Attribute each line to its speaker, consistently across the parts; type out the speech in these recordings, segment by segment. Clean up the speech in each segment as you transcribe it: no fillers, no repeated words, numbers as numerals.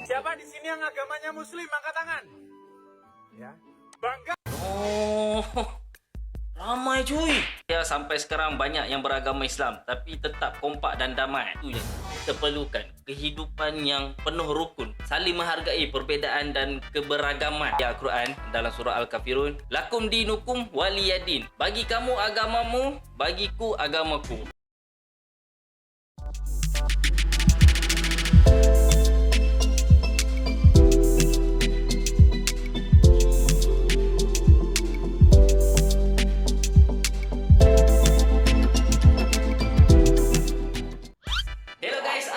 Speaker 1: Siapa di sini yang agamanya Muslim? Angkat tangan. Ya. Bangga.
Speaker 2: Oh, ramai cuy. Ya, sampai sekarang banyak yang beragama Islam tapi tetap kompak dan damai. Itu yang kita perlukan. Kehidupan yang penuh rukun, saling menghargai perbezaan dan keberagaman. Ya, Al-Quran dalam surah Al-Kafirun, lakum dinukum waliyadin. Bagi kamu agamamu, bagiku agamaku.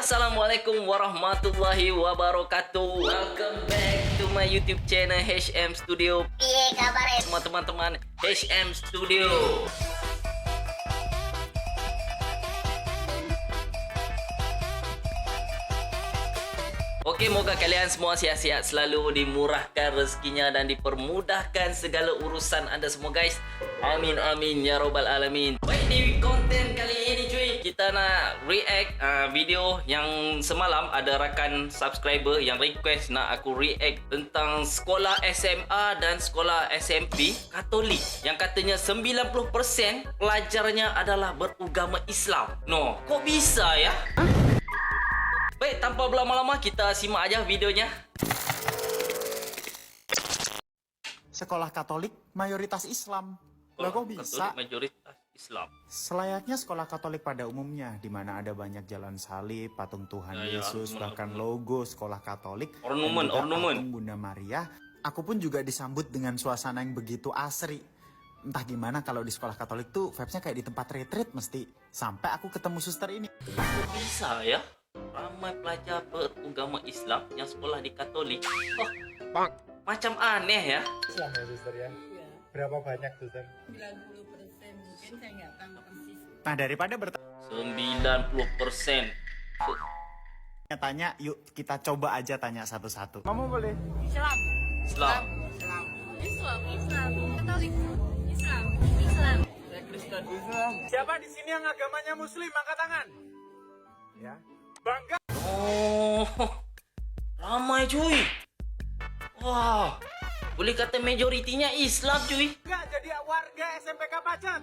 Speaker 2: Assalamualaikum warahmatullahi wabarakatuh. Welcome back to my YouTube channel HM Studio.
Speaker 3: Piye kabare?
Speaker 2: Semua teman-teman HM Studio. Oke, moga kalian semua sihat-sihat selalu, dimurahkan rezekinya dan dipermudahkan segala urusan anda semua guys. Amin amin ya robbal alamin. Baik, di konten kali ini cuy, kita nak react video yang semalam ada rakan subscriber yang request nak aku react tentang sekolah SMA dan sekolah SMP Katolik yang katanya 90% pelajarnya adalah beragama Islam. No, kok bisa ya? Baik, tanpa berlama-lama kita simak aja videonya.
Speaker 4: Sekolah Katolik mayoritas Islam. Lah kok bisa?
Speaker 2: Katolik mayoritas Islam.
Speaker 4: Selayaknya sekolah Katolik pada umumnya, di mana ada banyak jalan salib, patung Tuhan Yesus, bahkan logo sekolah Katolik,
Speaker 2: ornamen,
Speaker 4: patung Bunda Maria. Aku pun juga disambut dengan suasana yang begitu asri. Entah gimana kalau di sekolah Katolik tuh vibes-nya kayak di tempat retreat mesti. Sampai aku ketemu suster ini.
Speaker 2: Kok bisa ya? Ramai pelajar beragama Islam yang sekolah di Katolik. Oh, macam aneh ya.
Speaker 1: Islam ya suster ya?
Speaker 5: Ya,
Speaker 1: Berapa banyak suster?
Speaker 5: 90% mungkin saya nggak tahu persis.
Speaker 4: Nah, daripada
Speaker 2: 90%.
Speaker 4: bertanya-tanya, yuk kita coba aja tanya satu-satu.
Speaker 1: Kamu boleh?
Speaker 5: Islam.
Speaker 2: Islam.
Speaker 5: Islam. Katolik. Islam.
Speaker 2: Saya Kristen.
Speaker 1: Siapa di sini yang agamanya Muslim? Angkat tangan. Ya. Bangga.
Speaker 2: Oh, ramai cuy. Wah, boleh kata majoritinya Islam cuy.
Speaker 1: Enggak jadi warga SMPK Pacet.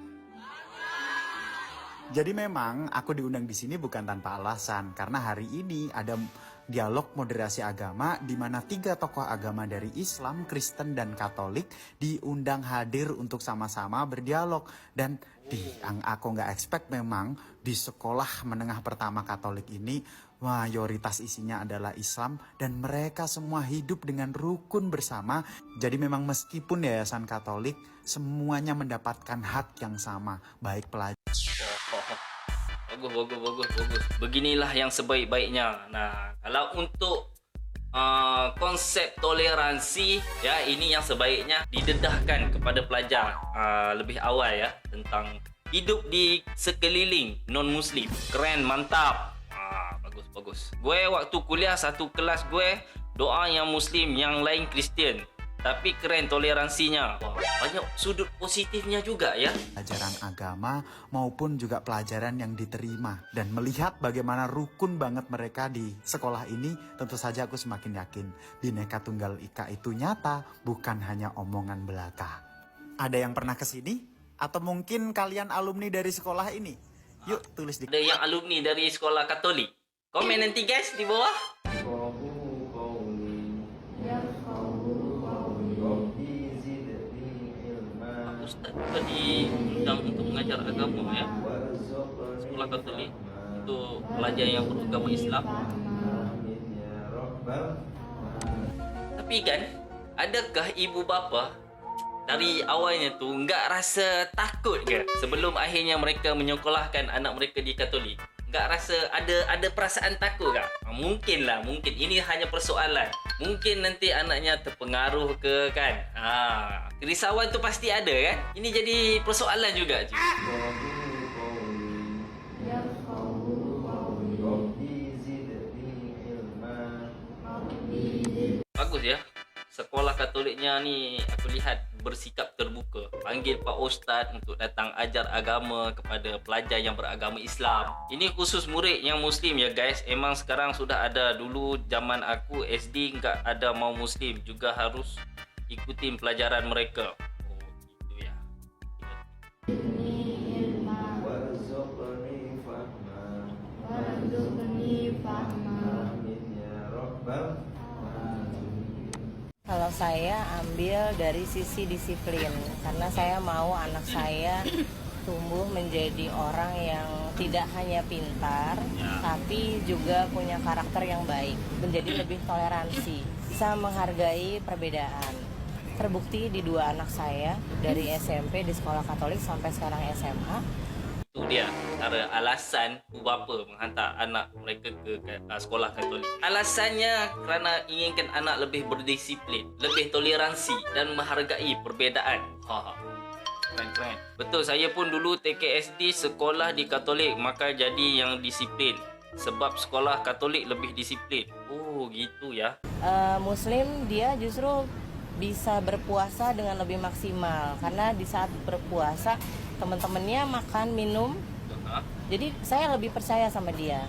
Speaker 4: Jadi memang aku diundang di sini bukan tanpa alasan, karena hari ini ada dialog moderasi agama di mana 3 tokoh agama dari Islam, Kristen, dan Katolik diundang hadir untuk sama-sama berdialog. Dan yang aku nggak expect memang di sekolah menengah pertama Katolik ini mayoritas isinya adalah Islam dan mereka semua hidup dengan rukun bersama. Jadi memang meskipun yayasan Katolik semuanya mendapatkan hak yang sama, baik pelajar.
Speaker 2: Bagus. Beginilah yang sebaik-baiknya. Nah, kalau untuk konsep toleransi ya, ini yang sebaiknya didedahkan kepada pelajar lebih awal ya, tentang hidup di sekeliling non-muslim. Keren, mantap. Bagus. Gue waktu kuliah satu kelas gue doa yang muslim, yang lain Kristian. Tapi keren toleransinya. Wah, banyak sudut positifnya juga ya.
Speaker 4: Pelajaran agama maupun juga pelajaran yang diterima. Dan melihat bagaimana rukun banget mereka di sekolah ini, tentu saja aku semakin yakin Bhinneka Tunggal Ika itu nyata, bukan hanya omongan belaka. Ada yang pernah kesini? Atau mungkin kalian alumni dari sekolah ini? Yuk tulis di...
Speaker 2: Ada yang alumni dari sekolah Katolik. Komen nanti guys di bawah. Ustaz juga diundang untuk mengajar agama ya, sekolah Katolik untuk pelajar yang beragama Islam. Tapi kan, adakah ibu bapa dari awalnya tu nggak rasa takut ke sebelum akhirnya mereka menyekolahkan anak mereka di Katolik? Nggak rasa ada perasaan takut tak? Mungkin ini hanya persoalan. Mungkin nanti anaknya terpengaruh ke kan. Kerisauan tu pasti ada kan. Ini jadi persoalan juga. Bagus ya. Sekolah Katoliknya ni aku lihat bersikap terbuka. Panggil Pak Ustaz untuk datang ajar agama kepada pelajar yang beragama Islam. Ini khusus murid yang Muslim ya guys. Emang sekarang sudah ada. Dulu zaman aku SD nggak ada mau Muslim. Juga harus ikutin pelajaran mereka. Oh gitu ya.
Speaker 5: Kalau saya ambil dari sisi disiplin, karena saya mau anak saya tumbuh menjadi orang yang tidak hanya pintar, tapi juga punya karakter yang baik, menjadi lebih toleransi, bisa menghargai perbedaan. Terbukti di dua anak saya, dari SMP di sekolah Katolik sampai sekarang SMA.
Speaker 2: Itu dia cara alasan bapa menghantar anak mereka ke sekolah Katolik. Alasannya kerana inginkan anak lebih berdisiplin, lebih toleransi dan menghargai perbezaan. Keren. Betul, saya pun dulu TKSD sekolah di Katolik, maka jadi yang disiplin. Sebab sekolah Katolik lebih disiplin. Oh gitu ya.
Speaker 5: Muslim dia justru bisa berpuasa dengan lebih maksimal, karena di saat berpuasa teman-temannya makan minum, jadi saya lebih percaya sama dia.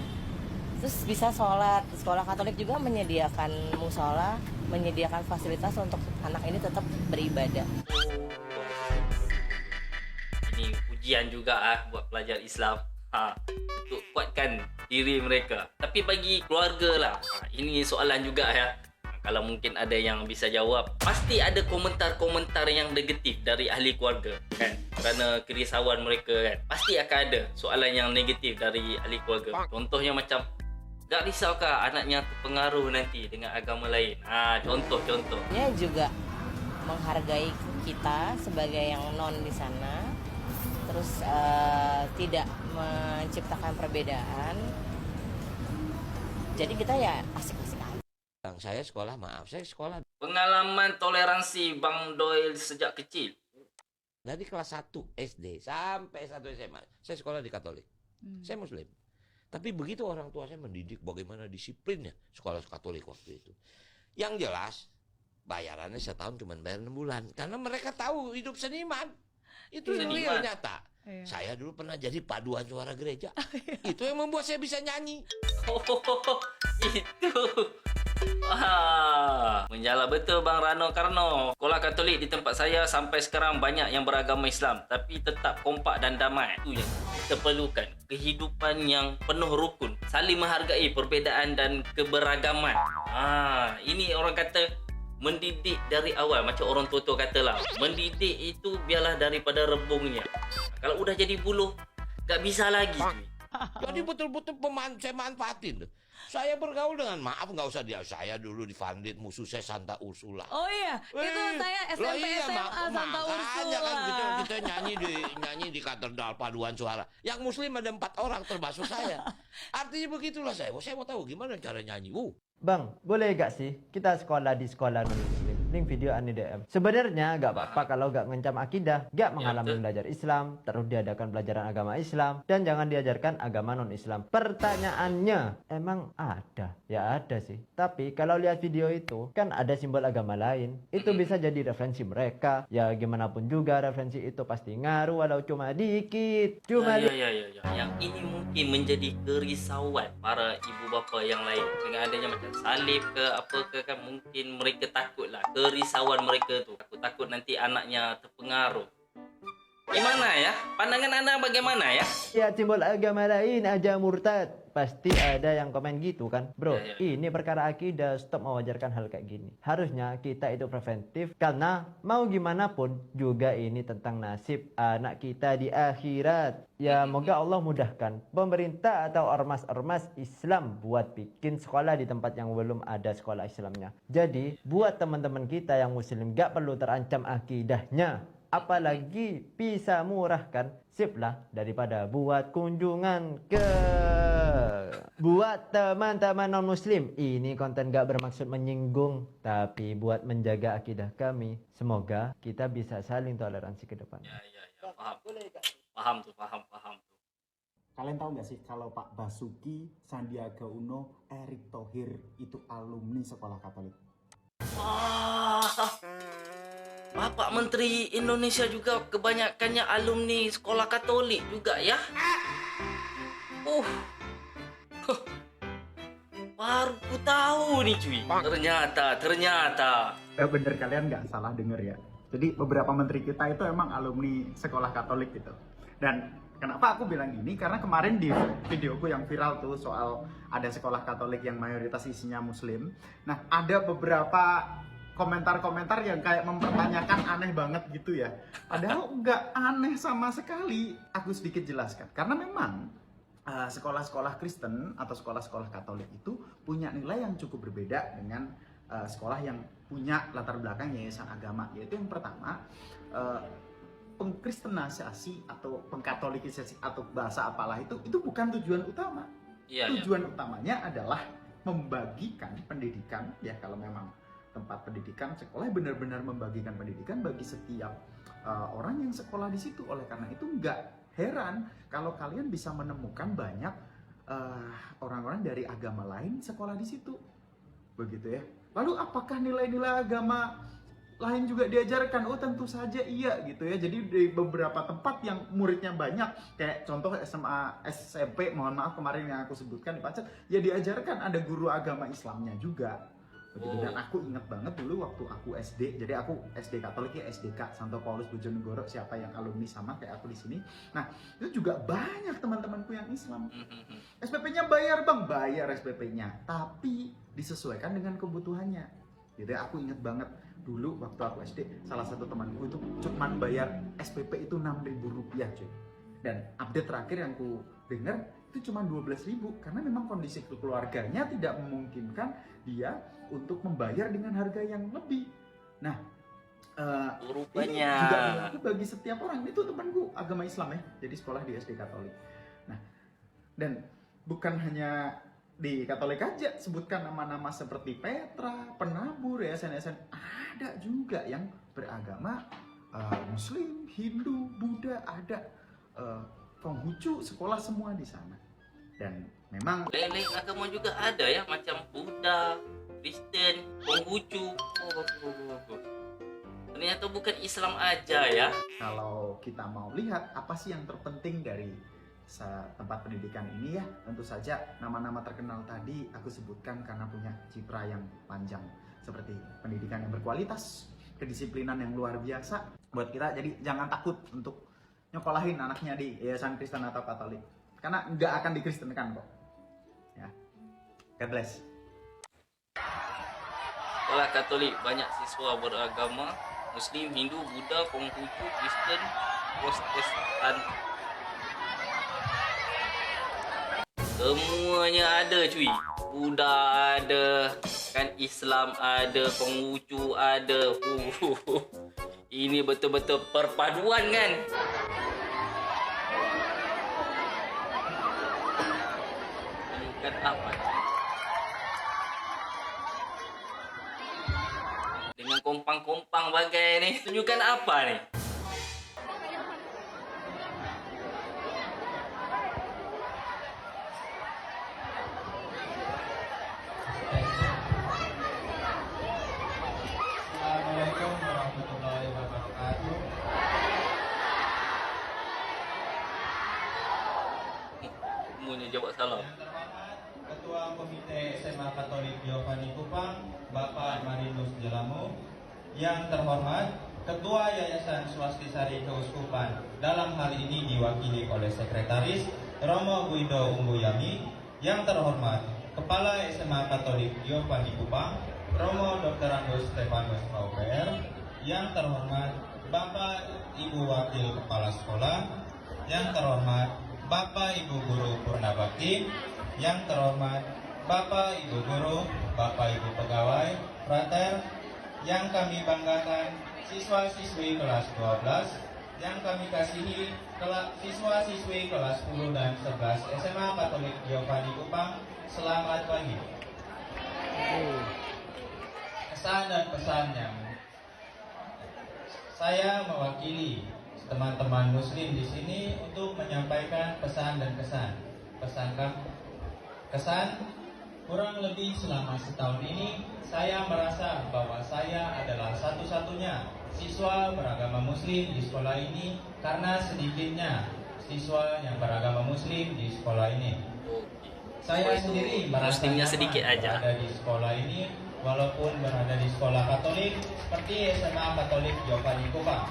Speaker 5: Terus bisa sholat. Sekolah Katolik juga menyediakan musola, menyediakan fasilitas untuk anak ini tetap beribadah.
Speaker 2: Ini ujian juga buat pelajar Islam untuk kuatkan diri mereka. Tapi bagi keluarga lah, ini soalan juga ya. Kalau mungkin ada yang bisa jawab, pasti ada komentar-komentar yang negatif dari ahli keluarga kan, kerana kerisauan mereka kan. Pasti akan ada soalan yang negatif dari ahli keluarga. Contohnya macam, gak risaukah anaknya terpengaruh nanti dengan agama lain? Contoh-contoh.
Speaker 5: Dia juga menghargai kita sebagai yang non di sana, terus tidak menciptakan perbedaan. Jadi kita ya asik-asik aja.
Speaker 3: Saya sekolah,
Speaker 2: Pengalaman toleransi Bang Doyle sejak kecil.
Speaker 3: dari kelas 1 SD sampai 1 SMA. Saya sekolah di Katolik. Saya Muslim. Tapi begitu orang tua saya mendidik bagaimana disiplinnya sekolah Katolik waktu itu. Yang jelas, bayarannya setahun cuma bayar 6 bulan. Karena mereka tahu hidup seniman. Itu real nyata.
Speaker 6: Iya.
Speaker 3: Saya dulu pernah jadi paduan suara gereja. Itu yang membuat saya bisa nyanyi.
Speaker 2: Itu. Menjala betul Bang Rano Karno. Sekolah Katolik di tempat saya sampai sekarang banyak yang beragama Islam, tapi tetap kompak dan damai. Itu yang kita perlukan. Kehidupan yang penuh rukun, saling menghargai perbezaan dan keberagaman. Ini orang kata mendidik dari awal. Macam orang tua kata lah, mendidik itu biarlah daripada rebungnya. Kalau udah jadi buluh, gak bisa lagi.
Speaker 3: Jadi betul-betul saya manfaatin. Saya bergaul dengan, maaf nggak usah dia, saya dulu di Vandit, musuh saya Santa Ursula.
Speaker 6: Oh iya, itu saya SMP SMA Santa Ursula.
Speaker 3: Kan kita nyanyi di katedral paduan suara. Yang Muslim ada 4 orang termasuk saya. Artinya begitulah saya mau tahu gimana cara nyanyi.
Speaker 7: Bang, boleh gak sih kita sekolah di sekolah non-muslim? Link video ani DM. Sebenarnya gak apa-apa kalau gak ngancam akidah, gak menghalangi belajar Islam, terus diadakan pelajaran agama Islam, dan jangan diajarkan agama non-Islam. Pertanyaannya, emang ada? Ya ada sih. Tapi kalau lihat video itu, kan ada simbol agama lain. Itu bisa jadi referensi mereka. Ya gimana pun juga referensi itu pasti ngaruh walau cuma dikit. Cuma
Speaker 2: Yang ini mungkin menjadi kerisauan para ibu bapa yang lain. Dengan adanya macam salib ke apa ke kan, mungkin mereka takutlah. Kerisauan mereka tu takut nanti anaknya terpengaruh. Gimana ya? Pandangan anda bagaimana ya?
Speaker 7: Ya simbol agama lain aja murtad. Pasti ada yang komen gitu kan. Bro, ini perkara akidah, stop mewajarkan hal kayak gini. Harusnya kita itu preventif. Karena mau gimana pun juga ini tentang nasib anak kita di akhirat. Ya moga Allah mudahkan pemerintah atau ormas-ormas Islam buat bikin sekolah di tempat yang belum ada sekolah Islamnya. Jadi buat teman-teman kita yang muslim gak perlu terancam akidahnya. Apalagi bisa murah kan, sip lah daripada buat kunjungan ke. Buat teman-teman non muslim, ini konten gak bermaksud menyinggung, tapi buat menjaga akidah kami. Semoga kita bisa saling toleransi ke depan.
Speaker 2: Ya, paham. Paham tuh.
Speaker 4: Kalian tahu nggak sih kalau Pak Basuki, Sandiaga Uno, Erick Thohir itu alumni sekolah Katolik?
Speaker 2: Bapak Menteri Indonesia juga kebanyakannya alumni sekolah Katolik juga ya. Huh. Baru ku tahu nih cuy. Ternyata.
Speaker 4: Bener, kalian nggak salah denger ya. Jadi beberapa menteri kita itu emang alumni sekolah Katolik gitu. Dan kenapa aku bilang gini? Karena kemarin di videoku yang viral tuh soal ada sekolah Katolik yang mayoritas isinya Muslim. Nah, ada beberapa komentar-komentar yang kayak mempertanyakan aneh banget gitu ya. Padahal nggak aneh sama sekali. Aku sedikit jelaskan. Karena memang sekolah-sekolah Kristen atau sekolah-sekolah Katolik itu punya nilai yang cukup berbeda dengan sekolah yang punya latar belakang yayasan agama. Yaitu yang pertama, pengkristenisasi atau pengkatolikisasi atau bahasa apalah itu bukan tujuan utama. Tujuan utamanya adalah membagikan pendidikan, ya kalau memang tempat pendidikan sekolah benar-benar membagikan pendidikan bagi setiap orang yang sekolah di situ. Oleh karena itu nggak heran kalau kalian bisa menemukan banyak orang-orang dari agama lain sekolah di situ, begitu ya. Lalu apakah nilai-nilai agama lain juga diajarkan? Oh tentu saja iya gitu ya. Jadi di beberapa tempat yang muridnya banyak, kayak contoh SMA, SMP, mohon maaf kemarin yang aku sebutkan di Pacet, ya diajarkan ada guru agama Islamnya juga. Begitu. Dan aku ingat banget dulu waktu aku SD, jadi aku SD Katolik ya, SDK Santo Paulus Bojonegoro, siapa yang alumni sama kayak aku di sini. Nah, itu juga banyak teman-temanku yang Islam. SPP-nya bayar bang, bayar SPP-nya, tapi disesuaikan dengan kebutuhannya. Jadi aku ingat banget dulu waktu aku SD, salah satu temanku itu cuma bayar SPP itu 6.000 rupiah cuy. Dan update terakhir yang aku dengar itu cuma 12.000 karena memang kondisi keluarganya tidak memungkinkan dia untuk membayar dengan harga yang lebih. Nah, ini juga berlaku bagi setiap orang. Itu temanku agama Islam ya, jadi sekolah di SD Katolik. Nah, dan bukan hanya di Katolik aja, sebutkan nama-nama seperti Petra, Penabur, yayasan-yayasan, ada juga yang beragama Muslim, Hindu, Buddha, ada Konghucu, sekolah semua di sana. Dan memang
Speaker 2: lain-lain agama juga ada ya, macam Buddha, Kristen, Konghucu. Ternyata bukan Islam aja ya.
Speaker 4: Kalau kita mau lihat apa sih yang terpenting dari tempat pendidikan ini ya, tentu saja nama-nama terkenal tadi aku sebutkan karena punya citra yang panjang, seperti pendidikan yang berkualitas, kedisiplinan yang luar biasa buat kita. Jadi jangan takut untuk nyokolahin anaknya di yayasan Kristen atau Katolik, karena nggak akan dikristenkan kok ya. God bless.
Speaker 2: Sekolah Katolik banyak siswa beragama Muslim, Hindu, Buddha, Konghucu, Kristen, Protestan. Semuanya ada cuy. Buddha ada, kan Islam ada, Konghucu ada. Ini betul-betul perpaduan kan. Bukan apa? Dengan kompang-kompang bagai ni. Tunjukkan apa ni?
Speaker 8: Assalamualaikum warahmatullahi wabarakatuh.
Speaker 2: Semuanya jawab salam.
Speaker 8: Yang terhormat Ketua Komite SMA Katolik Giovanni Kupang, Bapak Marinus Jelamo. Yang terhormat Ketua Yayasan Swastisari Keuskupan, dalam hal ini diwakili oleh Sekretaris Romo Guido Umbuyami. Yang terhormat Kepala SMA Katolik Giovanni Kupang, Romo Dr. Andos Stefanus Pauper. Yang terhormat Bapak Ibu Wakil Kepala Sekolah. Yang terhormat Bapak Ibu Guru Purnabakti. Yang terhormat Bapak Ibu Guru, Bapak Ibu Pegawai, Frater. Yang kami banggakan siswa-siswi kelas 12. Yang kami kasihi siswa-siswi kelas 10 dan 11 SMA Katolik Giovanni Kupang. Selamat pagi. Kesan dan pesan yang saya mewakili teman-teman Muslim di sini untuk menyampaikan pesan dan kesan. Kesan kurang lebih selama setahun ini saya merasa bahwa saya adalah satu-satunya siswa beragama Muslim di sekolah ini karena sedikitnya siswa yang beragama Muslim di sekolah ini. Saya sendiri merasa
Speaker 2: Muslimnya
Speaker 8: nyaman
Speaker 2: sedikit aja.
Speaker 8: berada di sekolah ini walaupun berada di sekolah Katolik seperti SMA Katolik Giovanni Kupang.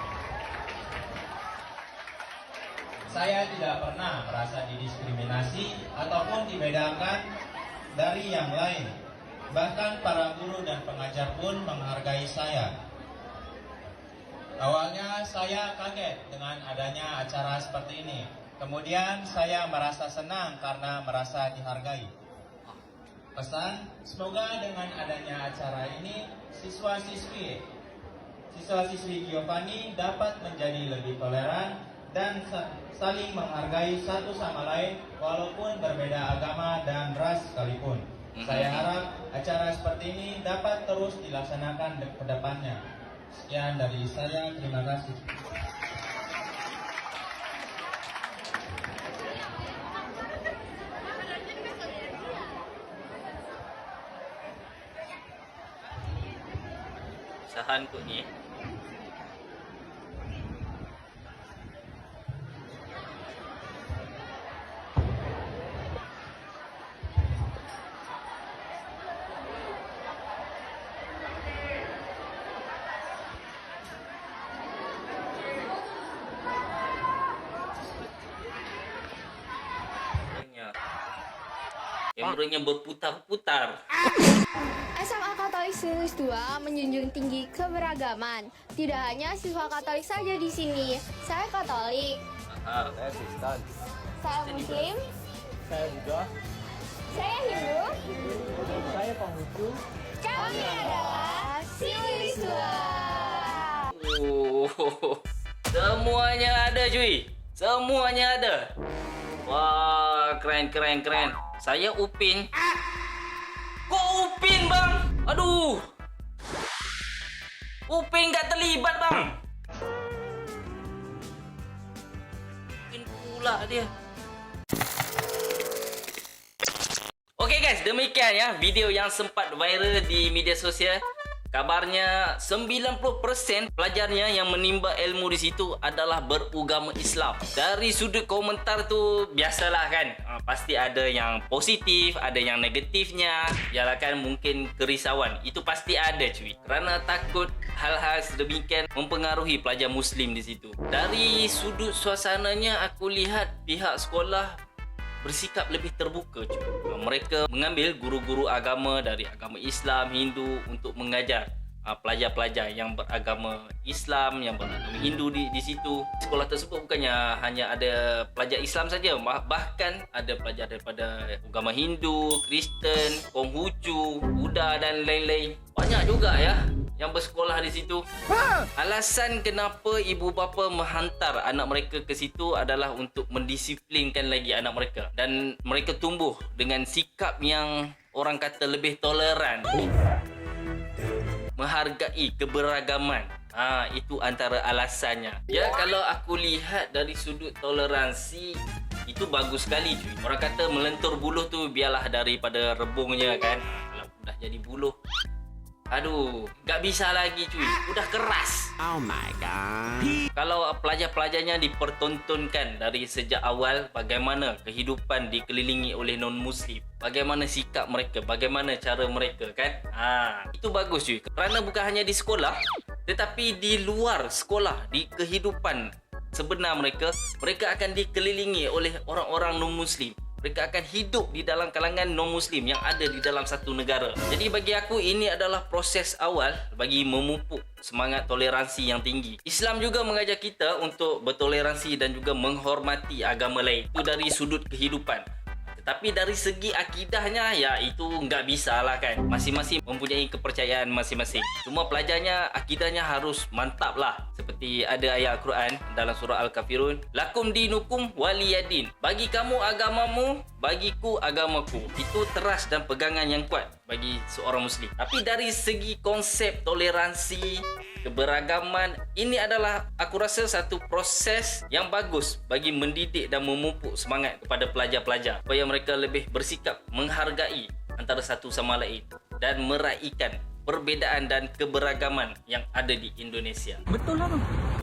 Speaker 8: Saya tidak pernah merasa didiskriminasi ataupun dibedakan dari yang lain. Bahkan para guru dan pengajar pun menghargai saya. Awalnya saya kaget dengan adanya acara seperti ini. Kemudian saya merasa senang karena merasa dihargai. Pesan, semoga dengan adanya acara ini siswa-siswi Giovanni dapat menjadi lebih toleran dan saling menghargai satu sama lain walaupun berbeda agama dan ras sekalipun. Saya harap acara seperti ini dapat terus dilaksanakan ke depannya. Sekian dari saya, terima kasih.
Speaker 2: Sahan kot ni. Kameranya berputar-putar.
Speaker 9: SMA Katolik Sinus 2 menjunjung tinggi keberagaman. Tidak hanya siswa Katolik saja di sini. Saya Katolik.
Speaker 7: Saya Kristen.
Speaker 9: Saya Muslim.
Speaker 7: Saya juga.
Speaker 9: Saya Hindu.
Speaker 7: Saya Konghucu.
Speaker 9: Kami adalah Sinus 2.
Speaker 2: Semuanya ada cuy. Semuanya ada. Wah, keren. Saya Upin. Kok Upin bang? Aduh. Upin gak terlibat bang. Upin pula dia. Oke guys, demikian ya video yang sempat viral di media sosial. Kabarnya 90% pelajarnya yang menimba ilmu di situ adalah beragama Islam. Dari sudut komentar tu biasalah kan, pasti ada yang positif, ada yang negatifnya. Yalah kan, mungkin kerisauan itu pasti ada cuy. Kerana takut hal-hal sedemikian mempengaruhi pelajar Muslim di situ. Dari sudut suasananya aku lihat pihak sekolah bersikap lebih terbuka cuy. Mereka mengambil guru-guru agama dari agama Islam, Hindu untuk mengajar pelajar-pelajar yang beragama Islam, yang beragama Hindu di situ. Sekolah tersebut bukannya hanya ada pelajar Islam saja, bahkan ada pelajar daripada agama Hindu, Kristen, Konghucu, Buddha dan lain-lain. Banyak juga ya yang bersekolah di situ. Alasan kenapa ibu bapa menghantar anak mereka ke situ adalah untuk mendisiplinkan lagi anak mereka dan mereka tumbuh dengan sikap yang orang kata lebih toleran, menghargai keberagaman. Itu antara alasannya. Ya, kalau aku lihat dari sudut toleransi, itu bagus sekali cuy. Orang kata melentur buluh tu biarlah daripada rebungnya kan. Kalau dah jadi buluh, aduh, gak bisa lagi cuy. Udah keras. Oh my god. Kalau pelajar-pelajarnya dipertontonkan dari sejak awal bagaimana kehidupan dikelilingi oleh non-Muslim, bagaimana sikap mereka, bagaimana cara mereka kan. Itu bagus cuy. Kerana bukan hanya di sekolah, tetapi di luar sekolah, di kehidupan sebenar mereka, mereka akan dikelilingi oleh orang-orang non-Muslim. Mereka akan hidup di dalam kalangan non-Muslim yang ada di dalam satu negara. Jadi bagi aku ini adalah proses awal bagi memupuk semangat toleransi yang tinggi. Islam juga mengajar kita untuk bertoleransi dan juga menghormati agama lain. Itu dari sudut kehidupan. Tetapi dari segi akidahnya, ya itu nggak bisa lah kan. Masing-masing mempunyai kepercayaan masing-masing. Cuma pelajarnya, akidahnya harus mantap lah. Seperti ada ayat Al-Quran dalam surah Al-Kafirun. Lakum dinukum waliyadin. Bagi kamu agamamu, bagiku agamaku. Itu teras dan pegangan yang kuat bagi seorang Muslim. Tapi dari segi konsep toleransi, keberagaman, ini adalah aku rasa satu proses yang bagus bagi mendidik dan memupuk semangat kepada pelajar-pelajar supaya mereka lebih bersikap menghargai antara satu sama lain dan meraihkan perbezaan dan keberagaman yang ada di Indonesia. Betul lah bang.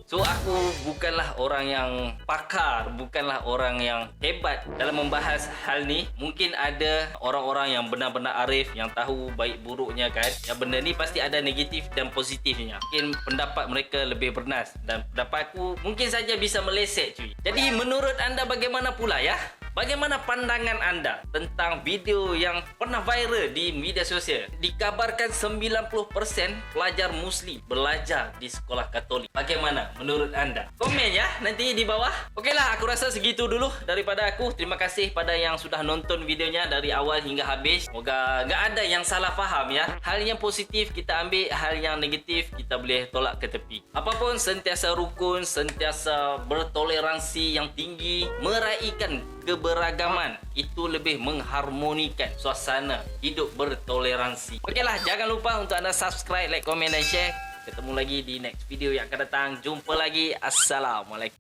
Speaker 2: So aku bukanlah orang yang pakar, bukanlah orang yang hebat dalam membahas hal ni. Mungkin ada orang-orang yang benar-benar arif, yang tahu baik buruknya kan. Yang benda ni pasti ada negatif dan positifnya. Mungkin pendapat mereka lebih bernas dan pendapat aku mungkin saja bisa meleset cuy. Jadi menurut anda bagaimana pula ya? Bagaimana pandangan anda tentang video yang pernah viral di media sosial? Dikabarkan 90% pelajar Muslim belajar di sekolah Katolik. Bagaimana menurut anda? Komen ya nanti di bawah. Okeylah, aku rasa segitu dulu daripada aku. Terima kasih pada yang sudah nonton videonya dari awal hingga habis. Semoga nggak ada yang salah faham ya. Hal yang positif kita ambil, hal yang negatif kita boleh tolak ke tepi. Apapun sentiasa rukun, sentiasa bertoleransi yang tinggi, meraihkan keberagaman, itu lebih mengharmonikan suasana hidup bertoleransi. Okeylah, jangan lupa untuk anda subscribe, like, komen dan share. Ketemu lagi di next video yang akan datang. Jumpa lagi. Assalamualaikum.